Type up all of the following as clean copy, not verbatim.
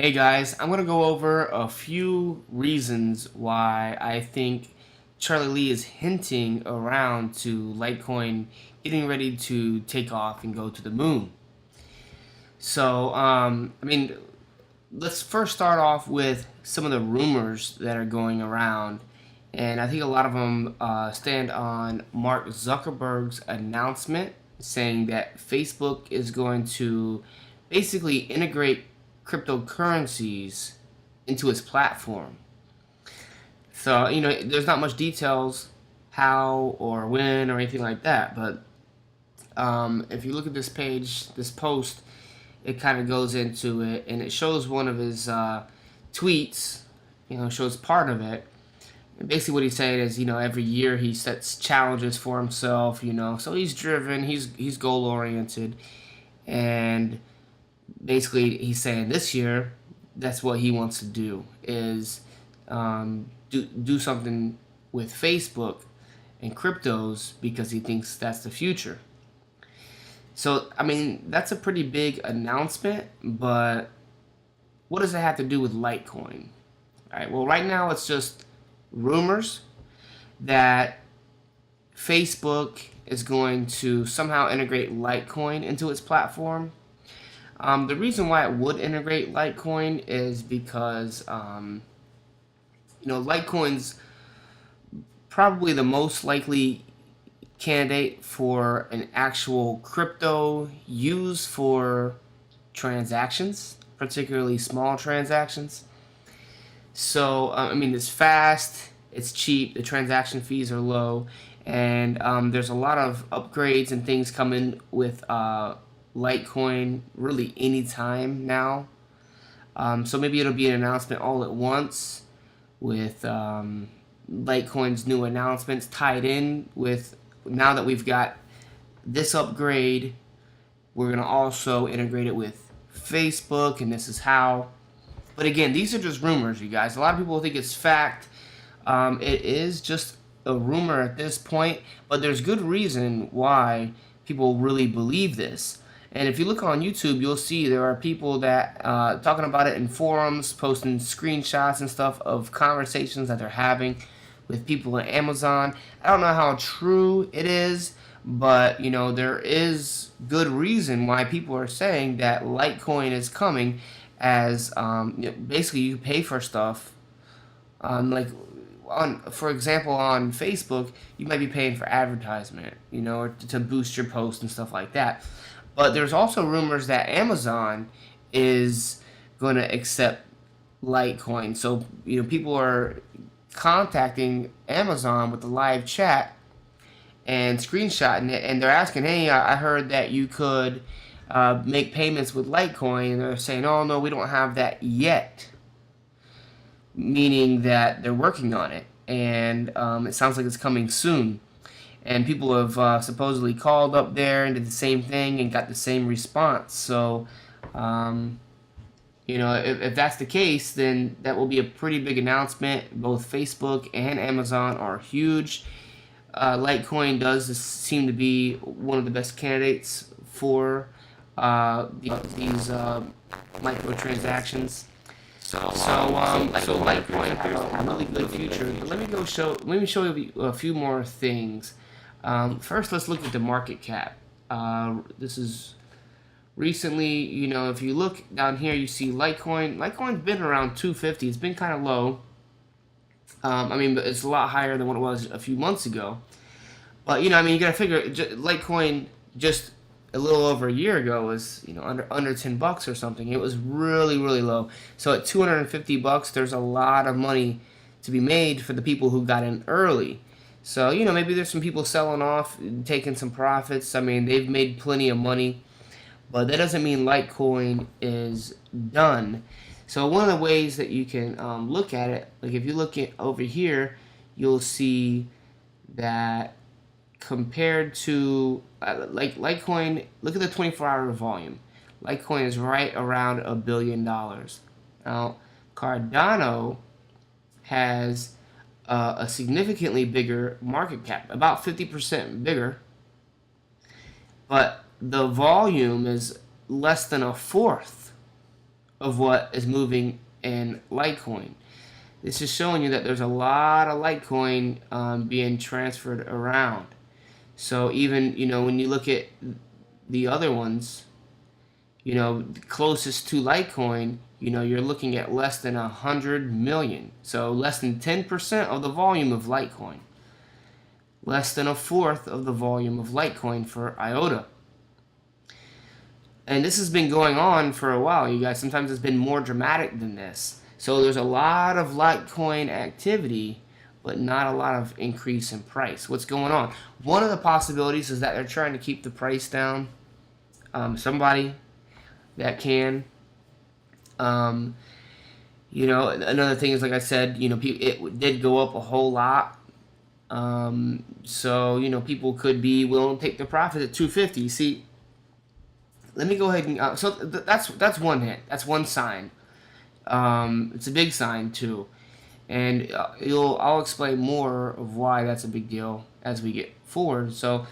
Hey guys, I'm going to go over a few reasons why I think Charlie Lee is hinting around to Litecoin getting ready to take off and go to the moon. So, let's first start off with some of the rumors that are going around. And I think a lot of them stand on Mark Zuckerberg's announcement saying that Facebook is going to basically integrate cryptocurrencies into its platform. So, there's not much details how or when or anything like that, but if you look at this page, this post, it kind of goes into it and it shows one of his tweets, shows part of it. And basically, what he's saying is, every year he sets challenges for himself, so he's driven, he's goal oriented, and basically he's saying this year that's what he wants to do is do something with Facebook and cryptos because he thinks that's the future. So that's a pretty big announcement, but what does it have to do with Litecoin? All right, well, right now it's just rumors that Facebook is going to somehow integrate Litecoin into its platform. The reason why it would integrate Litecoin is because, Litecoin's probably the most likely candidate for an actual crypto used for transactions, particularly small transactions. So, it's fast, it's cheap, the transaction fees are low, and there's a lot of upgrades and things coming with Litecoin really anytime now. So maybe it'll be an announcement all at once with Litecoin's new announcements tied in with now that we've got this upgrade, we're going to also integrate it with Facebook, and this is how. But again, these are just rumors, you guys. A lot of people think it's fact. It is just a rumor at this point, but there's good reason why people really believe this. And if you look on YouTube, you'll see there are people that talking about it in forums, posting screenshots and stuff of conversations that they're having with people at Amazon. I don't know how true it is, but there is good reason why people are saying that Litecoin is coming as basically you pay for stuff for example, on Facebook, you might be paying for advertisement, or to boost your post and stuff like that. But there's also rumors that Amazon is going to accept Litecoin. So, people are contacting Amazon with the live chat and screenshotting it, and they're asking, hey, I heard that you could make payments with Litecoin, and they're saying, oh, no, we don't have that yet, meaning that they're working on it, and it sounds like it's coming soon. And people have supposedly called up there and did the same thing and got the same response. So, if that's the case, then that will be a pretty big announcement. Both Facebook and Amazon are huge. Litecoin does seem to be one of the best candidates for these microtransactions. Litecoin has a really good future. Let me show you a few more things. First, let's look at the market cap. This is recently, if you look down here, you see Litecoin. Litecoin's been around 250. It's been kind of low. But it's a lot higher than what it was a few months ago. But you gotta figure Litecoin just a little over a year ago was under $10 or something. It was really low. So at $250, there's a lot of money to be made for the people who got in early. So maybe there's some people selling off, taking some profits. They've made plenty of money, but that doesn't mean Litecoin is done. So one of the ways that you can look at it, like if you look at over here, you'll see that compared to Litecoin, look at the 24-hour volume. Litecoin is right around $1 billion. Now, Cardano has a significantly bigger market cap, about 50% bigger, but the volume is less than a fourth of what is moving in Litecoin. This is showing you that there's a lot of Litecoin being transferred around. So even, when you look at the other ones, closest to Litecoin, you're looking at less than 100 million. So less than 10% of the volume of Litecoin. Less than a fourth of the volume of Litecoin for IOTA. And this has been going on for a while, you guys. Sometimes it's been more dramatic than this. So there's a lot of Litecoin activity, but not a lot of increase in price. What's going on? One of the possibilities is that they're trying to keep the price down. Somebody that can. Another thing is, like I said, it did go up a whole lot. So people could be willing to take the profit at 250. See, let me go ahead and that's one hit. That's one sign. It's a big sign too, and I'll explain more of why that's a big deal as we get forward. So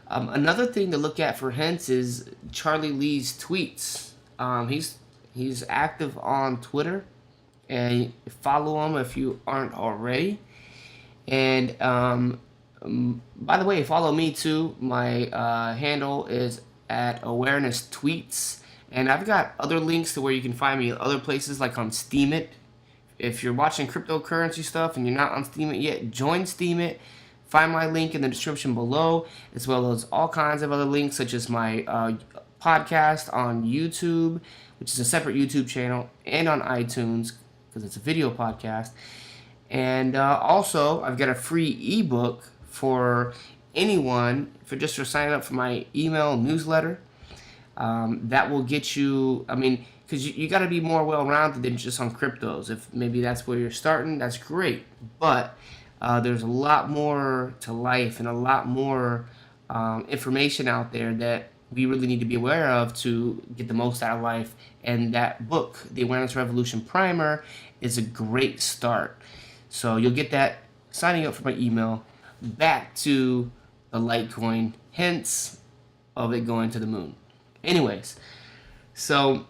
another thing to look at for hints is Charlie Lee's tweets. He's active on Twitter, and follow him if you aren't already. And by the way, follow me too. My handle is at Awareness Tweets, and I've got other links to where you can find me other places, like on Steemit. If you're watching cryptocurrency stuff and you're not on Steemit yet, join Steemit. Find my link in the description below, as well as all kinds of other links, such as my podcast on YouTube, which is a separate YouTube channel, and on iTunes, because it's a video podcast. And also, I've got a free ebook for anyone for signing up for my email newsletter. That will get you, because you got to be more well-rounded than just on cryptos. If maybe that's where you're starting, that's great. But there's a lot more to life and a lot more information out there that we really need to be aware of to get the most out of life. And that book, The Awareness Revolution Primer, is a great start. So you'll get that signing up for my email. Back to the Litecoin hints of it going to the moon. Anyways, so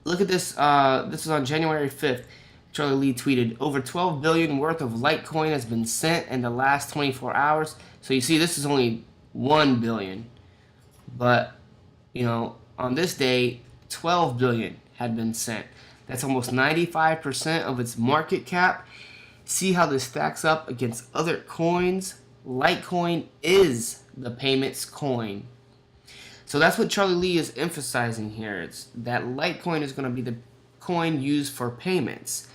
look at this. This is on January 5th. Charlie Lee tweeted, over 12 billion worth of Litecoin has been sent in the last 24 hours. So you see, this is only 1 billion. But, on this day, 12 billion had been sent. That's almost 95% of its market cap. See how this stacks up against other coins? Litecoin is the payments coin. So that's what Charlie Lee is emphasizing here. It's that Litecoin is going to be the coin used for payments.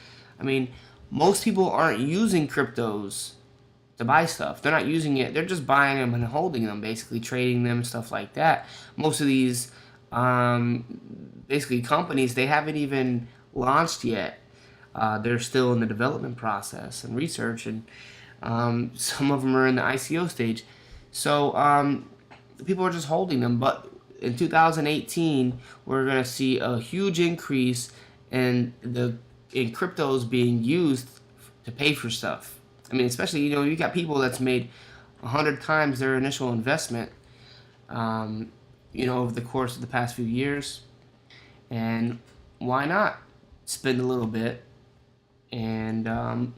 Most people aren't using cryptos to buy stuff. They're not using it. They're just buying them and holding them, basically trading them, stuff like that. Most of these basically companies, they haven't even launched yet. They're still in the development process and research, and some of them are in the ICO stage. So people are just holding them. But in 2018, we're going to see a huge increase in cryptos being used to pay for stuff. Especially, you got people that's made 100 times their initial investment, over the course of the past few years. And why not spend a little bit? And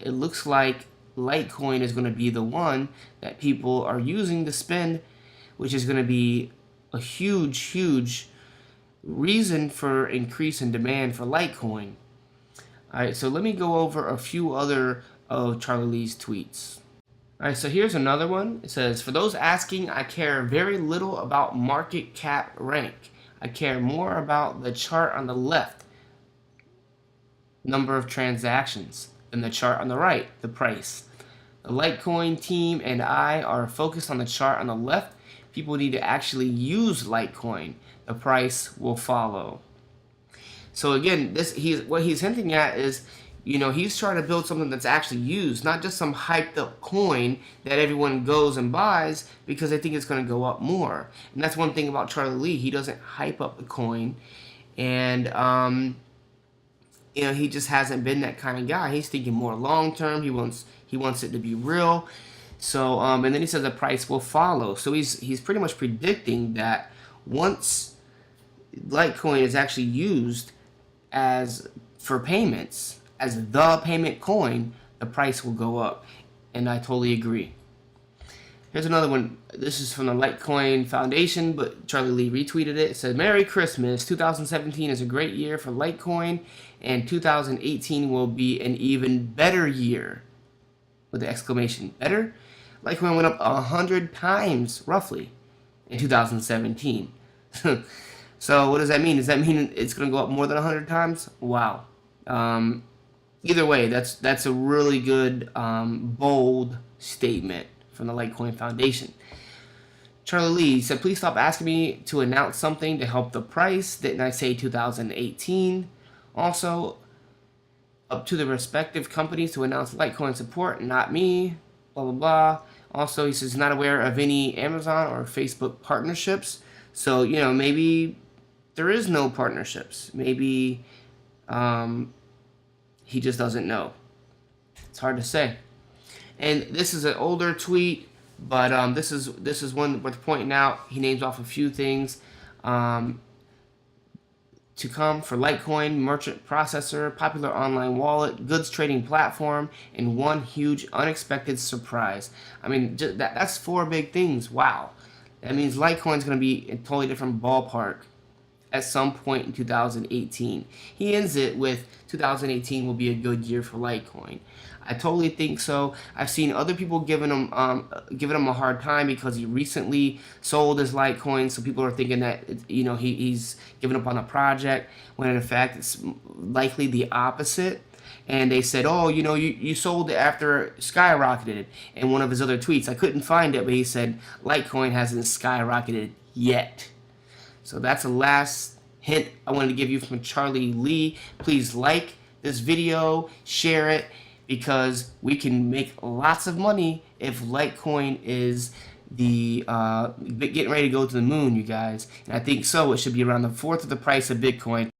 it looks like Litecoin is going to be the one that people are using to spend, which is going to be a huge, huge reason for increase in demand for Litecoin. All right, so let me go over a few other of Charlie Lee's tweets. All right, so here's another one. It says, for those asking, I care very little about market cap rank. I care more about the chart on the left, number of transactions, and the chart on the right, the price. The Litecoin team and I are focused on the chart on the left. People need to actually use Litecoin. The price will follow. So again, what he's hinting at is, he's trying to build something that's actually used, not just some hyped up coin that everyone goes and buys because they think it's going to go up more. And that's one thing about Charlie Lee. He doesn't hype up the coin, and he just hasn't been that kind of guy. He's thinking more long term. He wants it to be real. So and then he says the price will follow. So he's pretty much predicting that once Litecoin is actually used, as for payments, as the payment coin, the price will go up. And I totally agree. Here's another one. This is from the Litecoin Foundation, but Charlie Lee retweeted it. It said, Merry Christmas. 2017 is a great year for Litecoin, and 2018 will be an even better year. With the exclamation, better? Litecoin went up 100 times, roughly, in 2017. So what does that mean? Does that mean it's going to go up more than 100 times? Wow. Either way, that's a really good, bold statement from the Litecoin Foundation. Charlie Lee said, please stop asking me to announce something to help the price. Didn't I say 2018? Also, up to the respective companies to announce Litecoin support, not me, blah, blah, blah. Also, he says, not aware of any Amazon or Facebook partnerships. So, maybe there is no partnerships. Maybe he just doesn't know. It's hard to say. And this is an older tweet, but this is one worth pointing out. He names off a few things to come for Litecoin, merchant processor, popular online wallet, goods trading platform, and one huge unexpected surprise. I mean, that's 4 big things. Wow. That means Litecoin's going to be in a totally different ballpark at some point in 2018. He ends it with 2018 will be a good year for Litecoin. I totally think so. I've seen other people giving him a hard time because he recently sold his Litecoin, so people are thinking that he's giving up on a project, when in fact it's likely the opposite. And they said, oh, you sold it after it skyrocketed. In one of his other tweets, I couldn't find it, but he said Litecoin hasn't skyrocketed yet. So that's the last hint I wanted to give you from Charlie Lee. Please like this video, share it, because we can make lots of money if Litecoin is the getting ready to go to the moon, you guys. And I think so. It should be around the 4th of the price of Bitcoin.